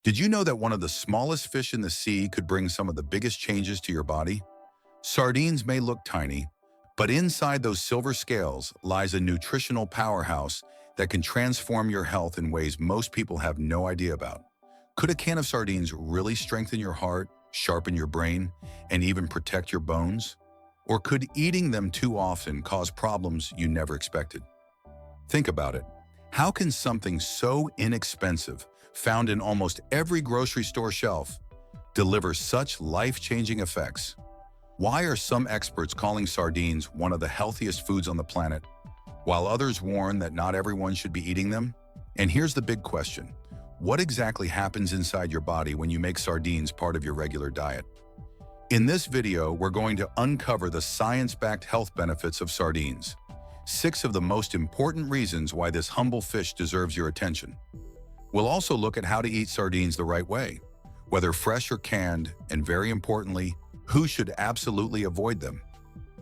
Did you know that one of the smallest fish in the sea could bring some of the biggest changes to your body? Sardines may look tiny, but inside those silver scales lies a nutritional powerhouse that can transform your health in ways most people have no idea about. Could a can of sardines really strengthen your heart, sharpen your brain, and even protect your bones? Or could eating them too often cause problems you never expected? Think about it. How can something so inexpensive, found in almost every grocery store shelf, deliver such life-changing effects? Why are some experts calling sardines one of the healthiest foods on the planet, while others warn that not everyone should be eating them? And here's the big question. What exactly happens inside your body when you make sardines part of your regular diet? In this video, we're going to uncover the science-backed health benefits of sardines. 6 of the most important reasons why this humble fish deserves your attention. We'll also look at how to eat sardines the right way, whether fresh or canned, and very importantly, who should absolutely avoid them.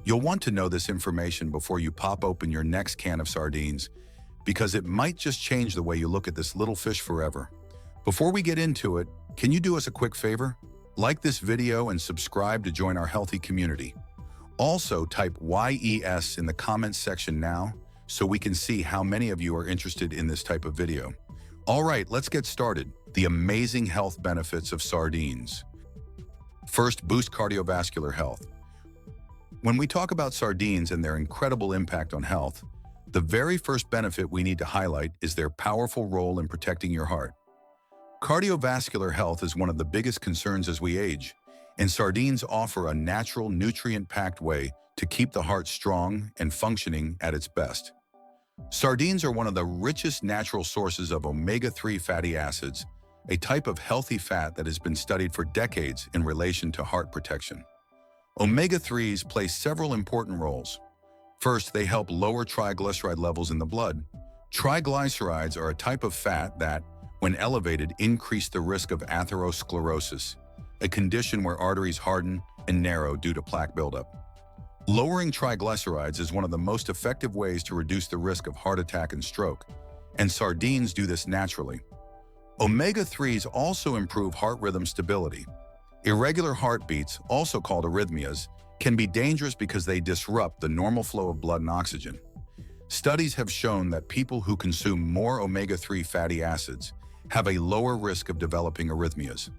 You'll want to know this information before you pop open your next can of sardines, because it might just change the way you look at this little fish forever. Before we get into it, can you do us a quick favor? Like this video and subscribe to join our healthy community. Also, type YES in the comments section now so we can see how many of you are interested in this type of video. All right, let's get started. The amazing health benefits of sardines. First, boost cardiovascular health. When we talk about sardines and their incredible impact on health, the very first benefit we need to highlight is their powerful role in protecting your heart. Cardiovascular health is one of the biggest concerns as we age, and sardines offer a natural, nutrient-packed way to keep the heart strong and functioning at its best. Sardines are one of the richest natural sources of omega-3 fatty acids, a type of healthy fat that has been studied for decades in relation to heart protection. Omega-3s play several important roles. First, they help lower triglyceride levels in the blood. Triglycerides are a type of fat that, when elevated, increase the risk of atherosclerosis, a condition where arteries harden and narrow due to plaque buildup. Lowering triglycerides is one of the most effective ways to reduce the risk of heart attack and stroke, and sardines do this naturally. Omega-3s also improve heart rhythm stability. Irregular heartbeats, also called arrhythmias, can be dangerous because they disrupt the normal flow of blood and oxygen. Studies have shown that people who consume more omega-3 fatty acids have a lower risk of developing arrhythmias.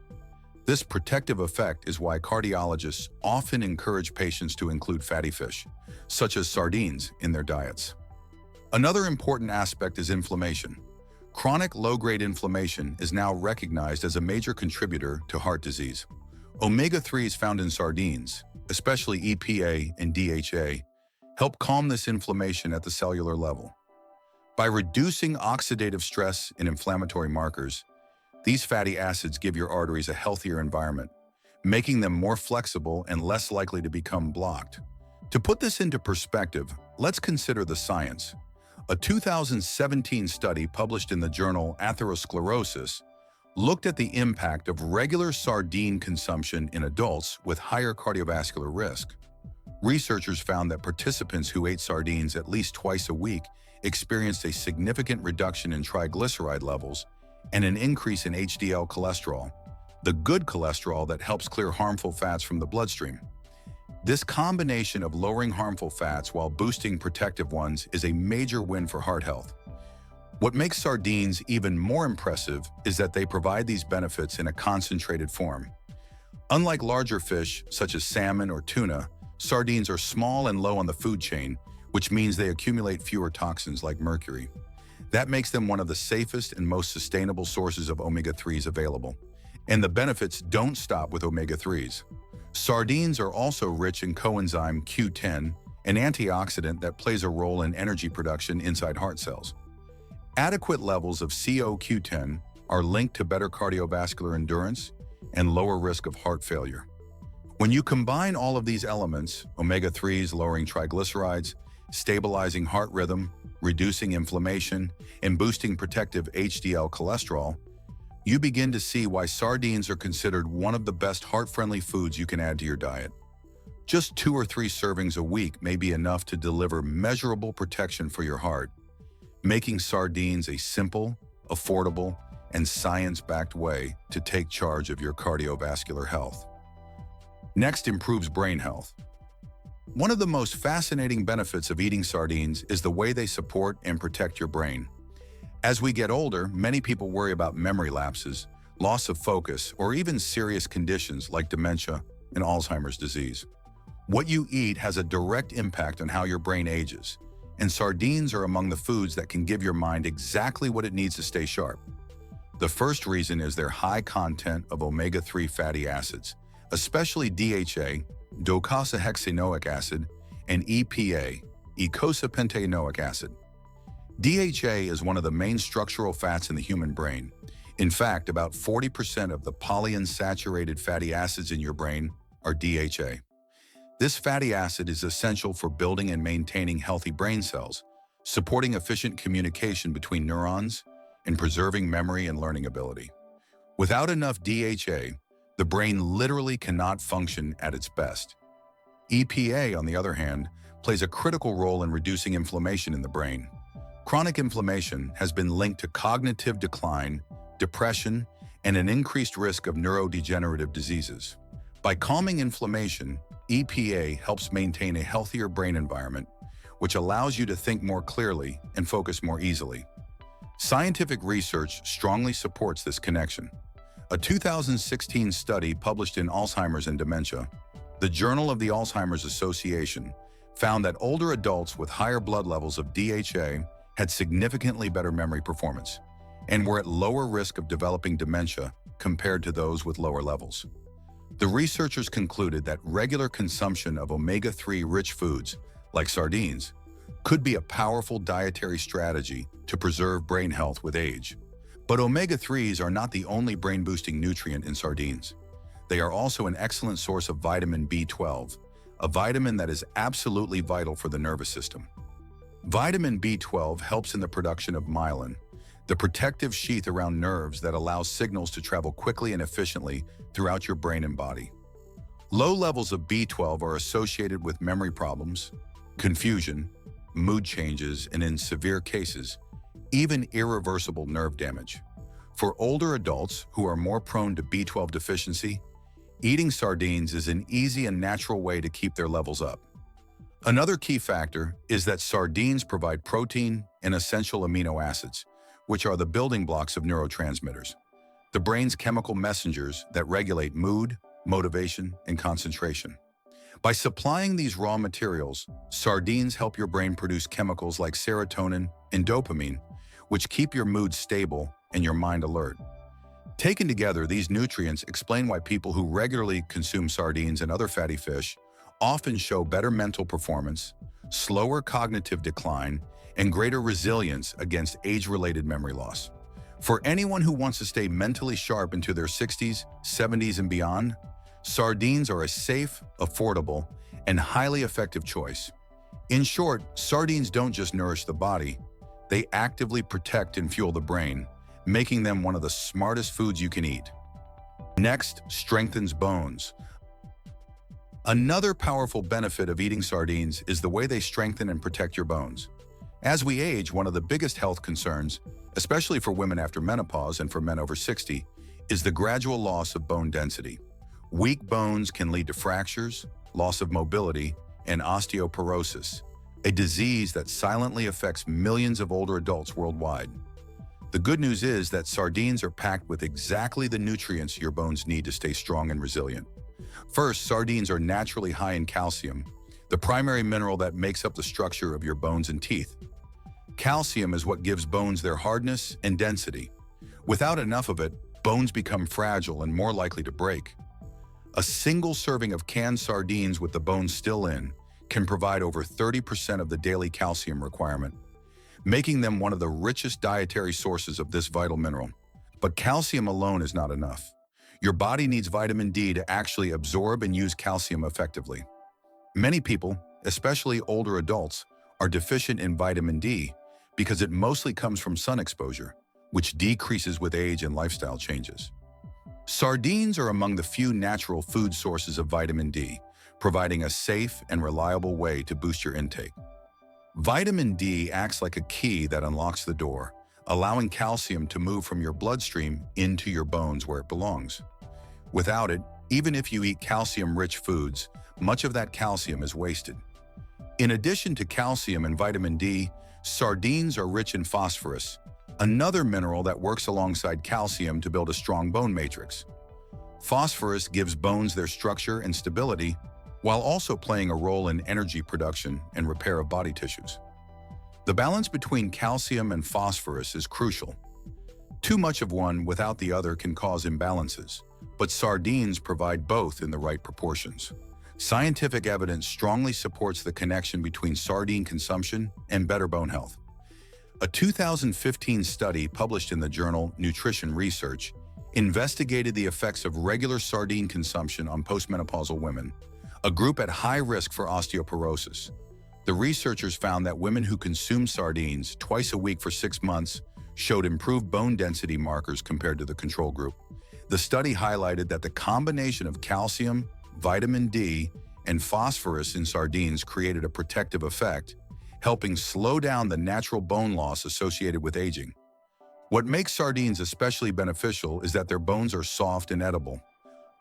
This protective effect is why cardiologists often encourage patients to include fatty fish, such as sardines, in their diets. Another important aspect is inflammation. Chronic low-grade inflammation is now recognized as a major contributor to heart disease. Omega-3s found in sardines, especially EPA and DHA, help calm this inflammation at the cellular level. By reducing oxidative stress and inflammatory markers, these fatty acids give your arteries a healthier environment, making them more flexible and less likely to become blocked. To put this into perspective, let's consider the science. A 2017 study published in the journal Atherosclerosis looked at the impact of regular sardine consumption in adults with higher cardiovascular risk. Researchers found that participants who ate sardines at least twice a week experienced a significant reduction in triglyceride levels and an increase in HDL cholesterol, the good cholesterol that helps clear harmful fats from the bloodstream. This combination of lowering harmful fats while boosting protective ones is a major win for heart health. What makes sardines even more impressive is that they provide these benefits in a concentrated form. Unlike larger fish, such as salmon or tuna, sardines are small and low on the food chain, which means they accumulate fewer toxins like mercury. That makes them one of the safest and most sustainable sources of omega-3s available. And the benefits don't stop with omega-3s. Sardines are also rich in coenzyme Q10, an antioxidant that plays a role in energy production inside heart cells. Adequate levels of CoQ10 are linked to better cardiovascular endurance and lower risk of heart failure. When you combine all of these elements, omega-3s lowering triglycerides, stabilizing heart rhythm, reducing inflammation, and boosting protective HDL cholesterol, you begin to see why sardines are considered one of the best heart-friendly foods you can add to your diet. Just 2 or 3 servings a week may be enough to deliver measurable protection for your heart, making sardines a simple, affordable, and science-backed way to take charge of your cardiovascular health. Next, improves brain health. One of the most fascinating benefits of eating sardines is the way they support and protect your brain. As we get older, many people worry about memory lapses, loss of focus, or even serious conditions like dementia and Alzheimer's disease. What you eat has a direct impact on how your brain ages, and sardines are among the foods that can give your mind exactly what it needs to stay sharp. The first reason is their high content of omega-3 fatty acids, especially DHA, docosahexaenoic acid, and EPA, eicosapentaenoic acid. DHA is one of the main structural fats in the human brain. In fact, about 40% of the polyunsaturated fatty acids in your brain are DHA. This fatty acid is essential for building and maintaining healthy brain cells, supporting efficient communication between neurons, and preserving memory and learning ability. Without enough DHA, the brain literally cannot function at its best. EPA, on the other hand, plays a critical role in reducing inflammation in the brain. Chronic inflammation has been linked to cognitive decline, depression, and an increased risk of neurodegenerative diseases. By calming inflammation, EPA helps maintain a healthier brain environment, which allows you to think more clearly and focus more easily. Scientific research strongly supports this connection. A 2016 study published in Alzheimer's and Dementia, the Journal of the Alzheimer's Association, found that older adults with higher blood levels of DHA had significantly better memory performance and were at lower risk of developing dementia compared to those with lower levels. The researchers concluded that regular consumption of omega-3 rich foods, like sardines, could be a powerful dietary strategy to preserve brain health with age. But omega-3s are not the only brain-boosting nutrient in sardines. They are also an excellent source of vitamin B12, a vitamin that is absolutely vital for the nervous system. Vitamin B12 helps in the production of myelin, the protective sheath around nerves that allows signals to travel quickly and efficiently throughout your brain and body. Low levels of B12 are associated with memory problems, confusion, mood changes, and in severe cases, even irreversible nerve damage. For older adults who are more prone to B12 deficiency, eating sardines is an easy and natural way to keep their levels up. Another key factor is that sardines provide protein and essential amino acids, which are the building blocks of neurotransmitters, the brain's chemical messengers that regulate mood, motivation, and concentration. By supplying these raw materials, sardines help your brain produce chemicals like serotonin and dopamine, which keep your mood stable and your mind alert. Taken together, these nutrients explain why people who regularly consume sardines and other fatty fish often show better mental performance, slower cognitive decline, and greater resilience against age-related memory loss. For anyone who wants to stay mentally sharp into their 60s, 70s, and beyond, sardines are a safe, affordable, and highly effective choice. In short, sardines don't just nourish the body, they actively protect and fuel the brain, making them one of the smartest foods you can eat. Next, strengthens bones. Another powerful benefit of eating sardines is the way they strengthen and protect your bones. As we age, one of the biggest health concerns, especially for women after menopause and for men over 60, is the gradual loss of bone density. Weak bones can lead to fractures, loss of mobility, and osteoporosis, a disease that silently affects millions of older adults worldwide. The good news is that sardines are packed with exactly the nutrients your bones need to stay strong and resilient. First, sardines are naturally high in calcium, the primary mineral that makes up the structure of your bones and teeth. Calcium is what gives bones their hardness and density. Without enough of it, bones become fragile and more likely to break. A single serving of canned sardines with the bones still in can provide over 30% of the daily calcium requirement, making them one of the richest dietary sources of this vital mineral. But calcium alone is not enough. Your body needs vitamin D to actually absorb and use calcium effectively. Many people, especially older adults, are deficient in vitamin D because it mostly comes from sun exposure, which decreases with age and lifestyle changes. Sardines are among the few natural food sources of vitamin D, providing a safe and reliable way to boost your intake. Vitamin D acts like a key that unlocks the door, allowing calcium to move from your bloodstream into your bones where it belongs. Without it, even if you eat calcium-rich foods, much of that calcium is wasted. In addition to calcium and vitamin D, sardines are rich in phosphorus, another mineral that works alongside calcium to build a strong bone matrix. Phosphorus gives bones their structure and stability, while also playing a role in energy production and repair of body tissues. The balance between calcium and phosphorus is crucial. Too much of one without the other can cause imbalances, but sardines provide both in the right proportions. Scientific evidence strongly supports the connection between sardine consumption and better bone health. A 2015 study published in the journal Nutrition Research investigated the effects of regular sardine consumption on postmenopausal women, a group at high risk for osteoporosis. The researchers found that women who consumed sardines twice a week for 6 months showed improved bone density markers compared to the control group. The study highlighted that the combination of calcium, vitamin D, and phosphorus in sardines created a protective effect, helping slow down the natural bone loss associated with aging. What makes sardines especially beneficial is that their bones are soft and edible.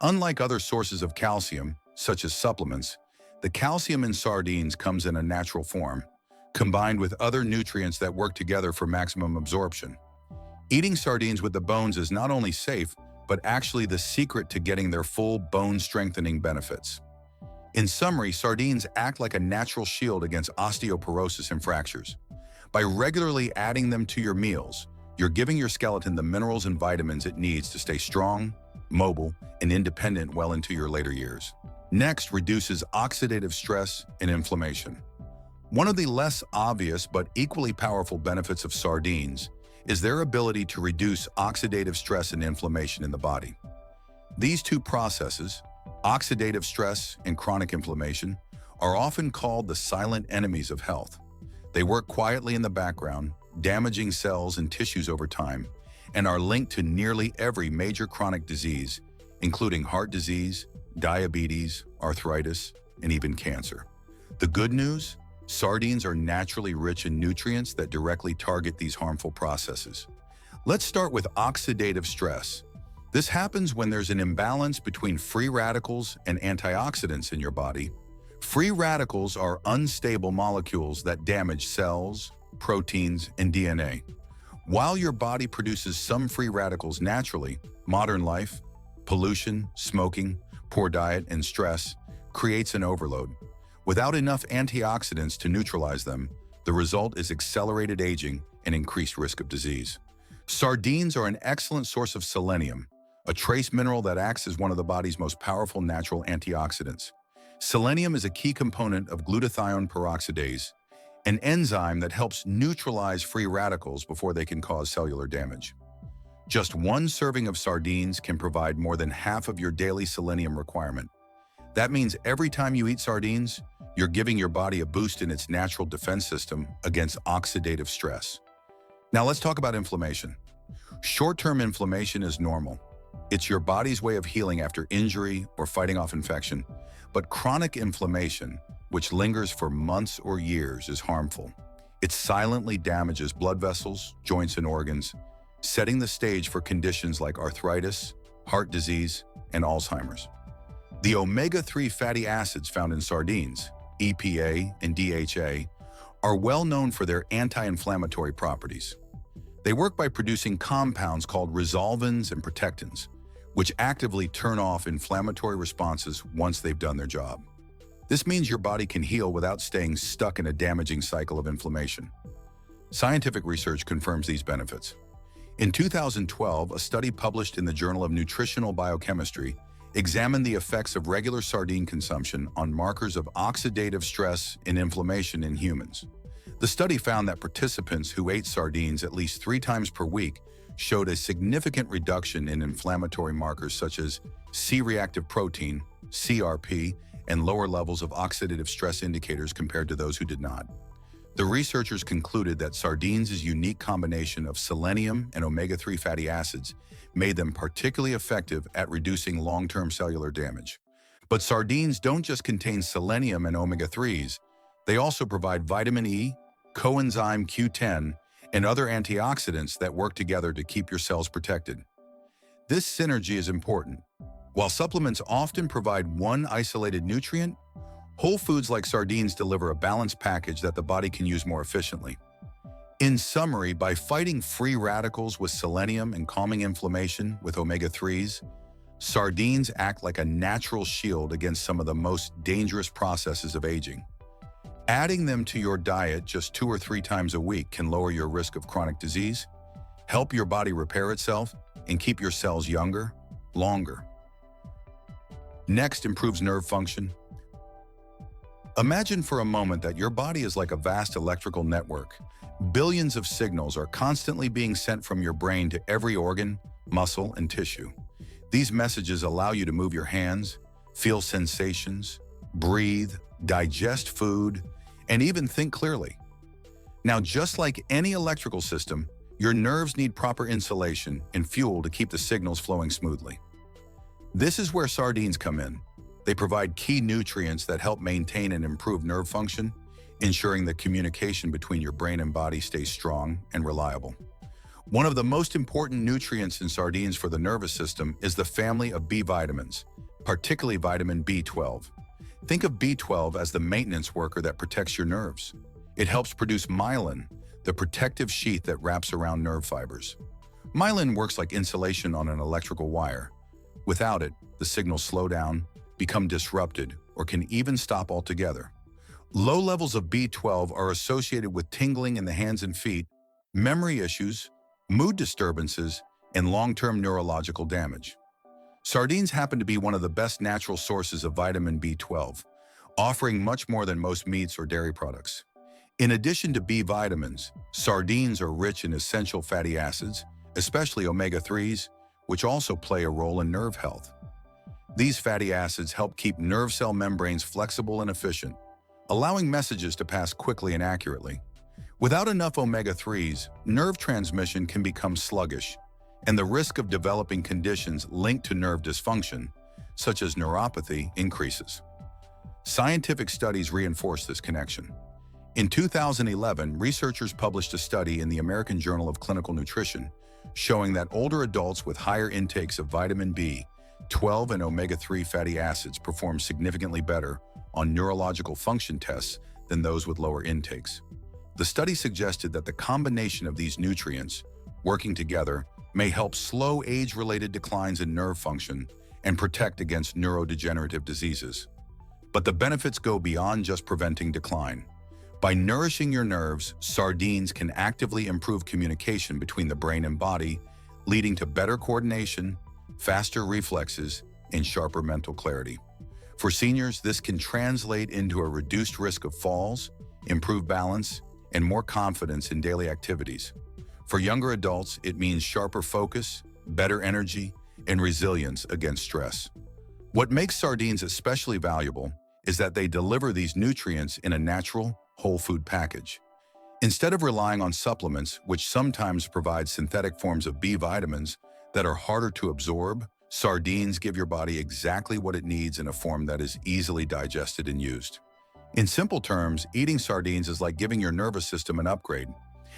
Unlike other sources of calcium, such as supplements, the calcium in sardines comes in a natural form, combined with other nutrients that work together for maximum absorption. Eating sardines with the bones is not only safe, but actually the secret to getting their full bone-strengthening benefits. In summary, sardines act like a natural shield against osteoporosis and fractures. By regularly adding them to your meals, you're giving your skeleton the minerals and vitamins it needs to stay strong, mobile, and independent well into your later years. Next, reduces oxidative stress and inflammation. One of the less obvious but equally powerful benefits of sardines is their ability to reduce oxidative stress and inflammation in the body. These two processes, oxidative stress and chronic inflammation, are often called the silent enemies of health. They work quietly in the background, damaging cells and tissues over time, and are linked to nearly every major chronic disease, including heart disease, diabetes, arthritis, and even cancer. The good news? Sardines are naturally rich in nutrients that directly target these harmful processes. Let's start with oxidative stress. This happens when there's an imbalance between free radicals and antioxidants in your body. Free radicals are unstable molecules that damage cells, proteins, and DNA. While your body produces some free radicals naturally, modern life, pollution, smoking, poor diet, and stress creates an overload. Without enough antioxidants to neutralize them, the result is accelerated aging and increased risk of disease. Sardines are an excellent source of selenium, a trace mineral that acts as one of the body's most powerful natural antioxidants. Selenium is a key component of glutathione peroxidase, an enzyme that helps neutralize free radicals before they can cause cellular damage. Just one serving of sardines can provide more than half of your daily selenium requirement. That means every time you eat sardines, you're giving your body a boost in its natural defense system against oxidative stress. Now let's talk about inflammation. Short-term inflammation is normal. It's your body's way of healing after injury or fighting off infection. But chronic inflammation, which lingers for months or years, is harmful. It silently damages blood vessels, joints, and organs, setting the stage for conditions like arthritis, heart disease, and Alzheimer's. The omega-3 fatty acids found in sardines, EPA and DHA, are well known for their anti-inflammatory properties. They work by producing compounds called resolvins and protectins, which actively turn off inflammatory responses once they've done their job. This means your body can heal without staying stuck in a damaging cycle of inflammation. Scientific research confirms these benefits. In 2012, a study published in the Journal of Nutritional Biochemistry examined the effects of regular sardine consumption on markers of oxidative stress and inflammation in humans. The study found that participants who ate sardines at least 3 times per week showed a significant reduction in inflammatory markers such as C-reactive protein, CRP, and lower levels of oxidative stress indicators compared to those who did not. The researchers concluded that sardines' unique combination of selenium and omega-3 fatty acids made them particularly effective at reducing long-term cellular damage. But sardines don't just contain selenium and omega-3s, they also provide vitamin E, coenzyme Q10, and other antioxidants that work together to keep your cells protected. This synergy is important. While supplements often provide one isolated nutrient, whole foods like sardines deliver a balanced package that the body can use more efficiently. In summary, by fighting free radicals with selenium and calming inflammation with omega-3s, sardines act like a natural shield against some of the most dangerous processes of aging. Adding them to your diet just 2 or 3 times a week can lower your risk of chronic disease, help your body repair itself, and keep your cells younger, longer. Next, improves nerve function. Imagine for a moment that your body is like a vast electrical network. Billions of signals are constantly being sent from your brain to every organ, muscle, and tissue. These messages allow you to move your hands, feel sensations, breathe, digest food, and even think clearly. Now, just like any electrical system, your nerves need proper insulation and fuel to keep the signals flowing smoothly. This is where sardines come in. They provide key nutrients that help maintain and improve nerve function, ensuring that communication between your brain and body stays strong and reliable. One of the most important nutrients in sardines for the nervous system is the family of B vitamins, particularly vitamin B12. Think of B12 as the maintenance worker that protects your nerves. It helps produce myelin, the protective sheath that wraps around nerve fibers. Myelin works like insulation on an electrical wire. Without it, the signals slow down, become disrupted, or can even stop altogether. Low levels of B12 are associated with tingling in the hands and feet, memory issues, mood disturbances, and long-term neurological damage. Sardines happen to be one of the best natural sources of vitamin B12, offering much more than most meats or dairy products. In addition to B vitamins, sardines are rich in essential fatty acids, especially omega-3s, which also play a role in nerve health. These fatty acids help keep nerve cell membranes flexible and efficient, allowing messages to pass quickly and accurately. Without enough omega-3s, nerve transmission can become sluggish, and the risk of developing conditions linked to nerve dysfunction, such as neuropathy, increases. Scientific studies reinforce this connection. In 2011, researchers published a study in the American Journal of Clinical Nutrition showing that older adults with higher intakes of vitamin B12 and omega-3 fatty acids perform significantly better on neurological function tests than those with lower intakes. The study suggested that the combination of these nutrients, working together, may help slow age-related declines in nerve function and protect against neurodegenerative diseases. But the benefits go beyond just preventing decline. By nourishing your nerves, sardines can actively improve communication between the brain and body, leading to better coordination, faster reflexes, and sharper mental clarity. For seniors, this can translate into a reduced risk of falls, improved balance, and more confidence in daily activities. For younger adults, it means sharper focus, better energy, and resilience against stress. What makes sardines especially valuable is that they deliver these nutrients in a natural, whole food package. Instead of relying on supplements, which sometimes provide synthetic forms of B vitamins that are harder to absorb, sardines give your body exactly what it needs in a form that is easily digested and used. In simple terms, eating sardines is like giving your nervous system an upgrade.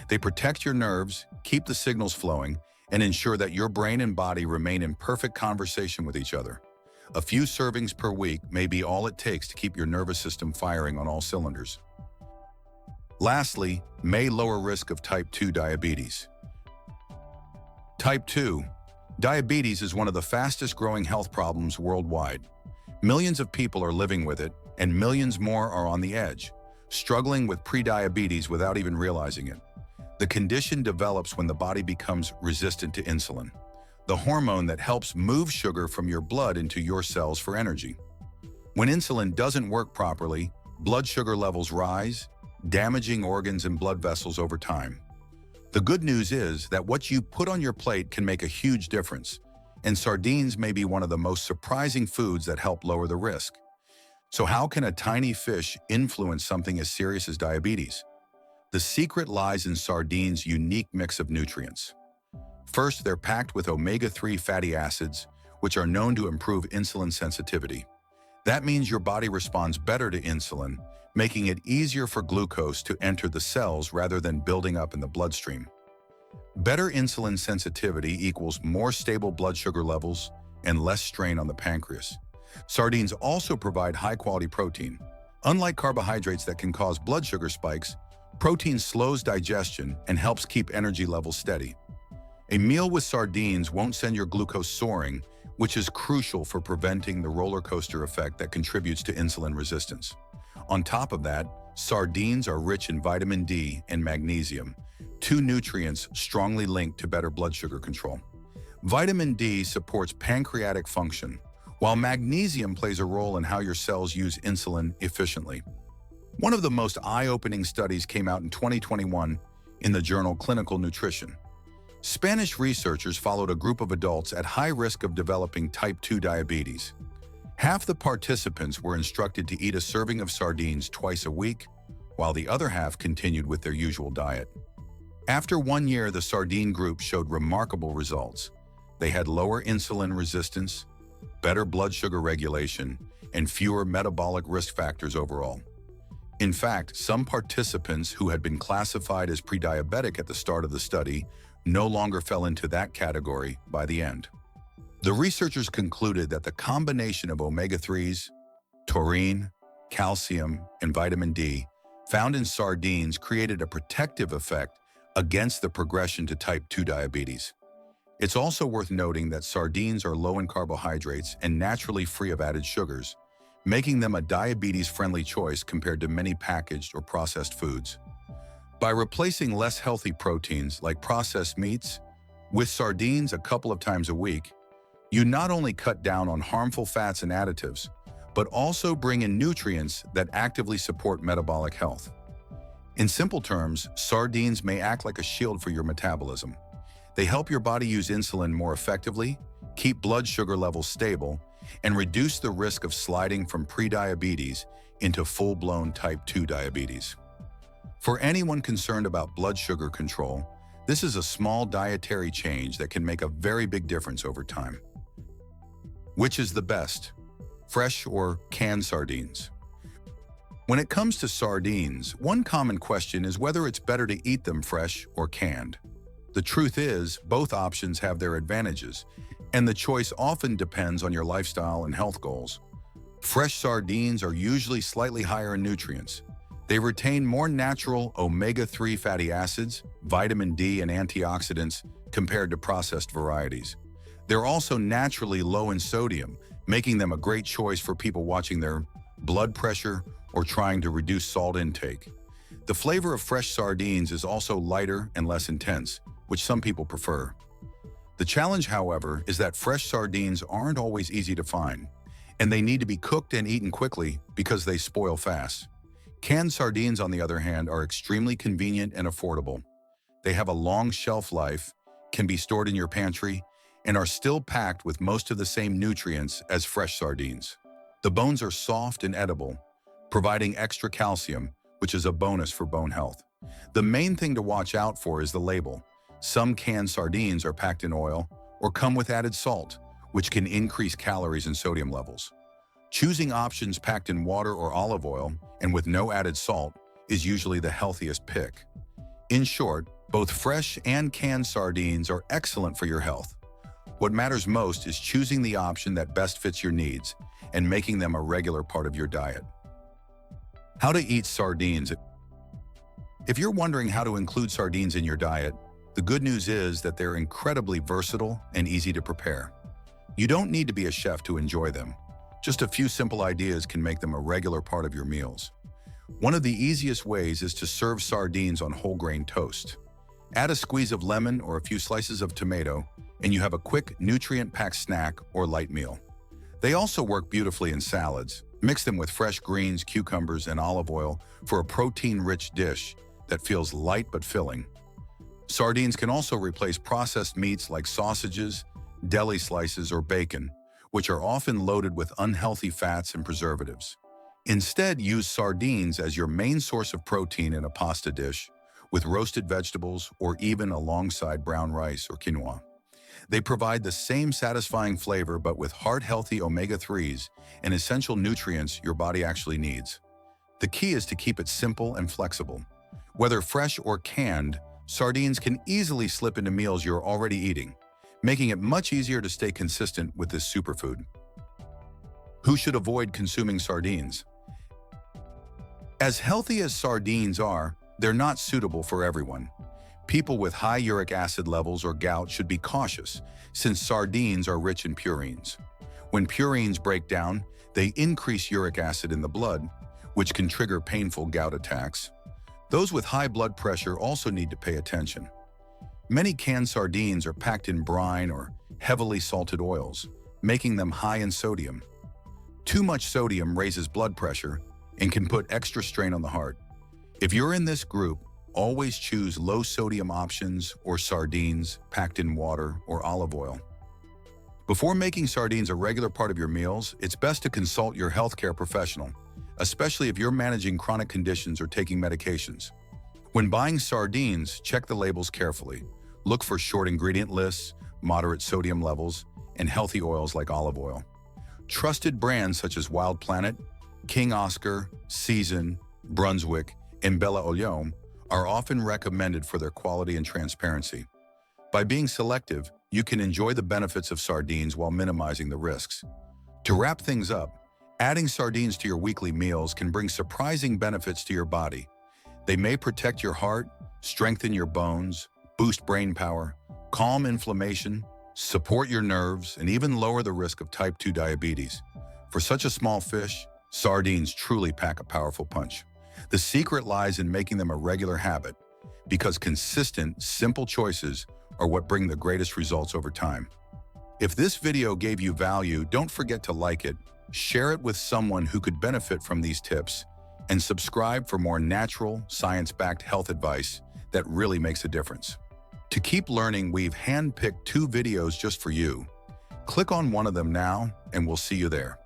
They protect your nerves, keep the signals flowing, and ensure that your brain and body remain in perfect conversation with each other. A few servings per week may be all it takes to keep your nervous system firing on all cylinders. Lastly, may lower risk of type 2 diabetes. Type 2 diabetes is one of the fastest growing health problems worldwide. Millions of people are living with it, and millions more are on the edge, struggling with prediabetes without even realizing it. The condition develops when the body becomes resistant to insulin, the hormone that helps move sugar from your blood into your cells for energy. When insulin doesn't work properly, blood sugar levels rise, damaging organs and blood vessels over time. The good news is that what you put on your plate can make a huge difference, and sardines may be one of the most surprising foods that help lower the risk. So how can a tiny fish influence something as serious as diabetes? The secret lies in sardines' unique mix of nutrients. First, they're packed with omega-3 fatty acids, which are known to improve insulin sensitivity. That means your body responds better to insulin, making it easier for glucose to enter the cells rather than building up in the bloodstream. Better insulin sensitivity equals more stable blood sugar levels and less strain on the pancreas. Sardines also provide high-quality protein. Unlike carbohydrates that can cause blood sugar spikes, protein slows digestion and helps keep energy levels steady. A meal with sardines won't send your glucose soaring, which is crucial for preventing the roller coaster effect that contributes to insulin resistance. On top of that, sardines are rich in vitamin D and magnesium, two nutrients strongly linked to better blood sugar control. Vitamin D supports pancreatic function, while magnesium plays a role in how your cells use insulin efficiently. One of the most eye-opening studies came out in 2021 in the journal Clinical Nutrition. Spanish researchers followed a group of adults at high risk of developing type 2 diabetes. Half the participants were instructed to eat a serving of sardines twice a week, while the other half continued with their usual diet. After 1 year, the sardine group showed remarkable results. They had lower insulin resistance, better blood sugar regulation, and fewer metabolic risk factors overall. In fact, some participants who had been classified as pre-diabetic at the start of the study no longer fell into that category by the end. The researchers concluded that the combination of omega-3s, taurine, calcium, and vitamin D found in sardines created a protective effect against the progression to type 2 diabetes. It's also worth noting that sardines are low in carbohydrates and naturally free of added sugars, making them a diabetes-friendly choice compared to many packaged or processed foods. By replacing less healthy proteins like processed meats with sardines a couple of times a week, you not only cut down on harmful fats and additives, but also bring in nutrients that actively support metabolic health. In simple terms, sardines may act like a shield for your metabolism. They help your body use insulin more effectively, keep blood sugar levels stable, and reduce the risk of sliding from prediabetes into full-blown type 2 diabetes. For anyone concerned about blood sugar control, this is a small dietary change that can make a very big difference over time. Which is the best, fresh or canned sardines? When it comes to sardines, one common question is whether it's better to eat them fresh or canned. The truth is, both options have their advantages, and the choice often depends on your lifestyle and health goals. Fresh sardines are usually slightly higher in nutrients. They retain more natural omega-3 fatty acids, vitamin D, and antioxidants compared to processed varieties. They're also naturally low in sodium, making them a great choice for people watching their blood pressure or trying to reduce salt intake. The flavor of fresh sardines is also lighter and less intense, which some people prefer. The challenge, however, is that fresh sardines aren't always easy to find, and they need to be cooked and eaten quickly because they spoil fast. Canned sardines, on the other hand, are extremely convenient and affordable. They have a long shelf life, can be stored in your pantry, and are still packed with most of the same nutrients as fresh sardines. The bones are soft and edible, providing extra calcium, which is a bonus for bone health. The main thing to watch out for is the label. Some canned sardines are packed in oil or come with added salt, which can increase calories and sodium levels. Choosing options packed in water or olive oil and with no added salt is usually the healthiest pick. In short, both fresh and canned sardines are excellent for your health. What matters most is choosing the option that best fits your needs and making them a regular part of your diet. How to eat sardines. If you're wondering how to include sardines in your diet, the good news is that they're incredibly versatile and easy to prepare. You don't need to be a chef to enjoy them. Just a few simple ideas can make them a regular part of your meals. One of the easiest ways is to serve sardines on whole grain toast. Add a squeeze of lemon or a few slices of tomato, and you have a quick, nutrient-packed snack or light meal. They also work beautifully in salads. Mix them with fresh greens, cucumbers, and olive oil for a protein-rich dish that feels light but filling. Sardines can also replace processed meats like sausages, deli slices, or bacon, which are often loaded with unhealthy fats and preservatives. Instead, use sardines as your main source of protein in a pasta dish, with roasted vegetables or even alongside brown rice or quinoa. They provide the same satisfying flavor but with heart-healthy omega-3s and essential nutrients your body actually needs. The key is to keep it simple and flexible. Whether fresh or canned, sardines can easily slip into meals you're already eating, making it much easier to stay consistent with this superfood. Who should avoid consuming sardines? As healthy as sardines are, they're not suitable for everyone. People with high uric acid levels or gout should be cautious, since sardines are rich in purines. When purines break down, they increase uric acid in the blood, which can trigger painful gout attacks. Those with high blood pressure also need to pay attention. Many canned sardines are packed in brine or heavily salted oils, making them high in sodium. Too much sodium raises blood pressure and can put extra strain on the heart. If you're in this group, always choose low-sodium options or sardines packed in water or olive oil. Before making sardines a regular part of your meals, it's best to consult your healthcare professional, especially if you're managing chronic conditions or taking medications. When buying sardines, check the labels carefully. Look for short ingredient lists, moderate sodium levels, and healthy oils like olive oil. Trusted brands such as Wild Planet, King Oscar, Season, Brunswick, and Bella Olio are often recommended for their quality and transparency. By being selective, you can enjoy the benefits of sardines while minimizing the risks. To wrap things up, adding sardines to your weekly meals can bring surprising benefits to your body. They may protect your heart, strengthen your bones, boost brain power, calm inflammation, support your nerves, and even lower the risk of type 2 diabetes. For such a small fish, sardines truly pack a powerful punch. The secret lies in making them a regular habit, because consistent, simple choices are what bring the greatest results over time. If this video gave you value, don't forget to like it, share it with someone who could benefit from these tips, and subscribe for more natural, science-backed health advice that really makes a difference. To keep learning, we've handpicked 2 videos just for you. Click on one of them now, and we'll see you there.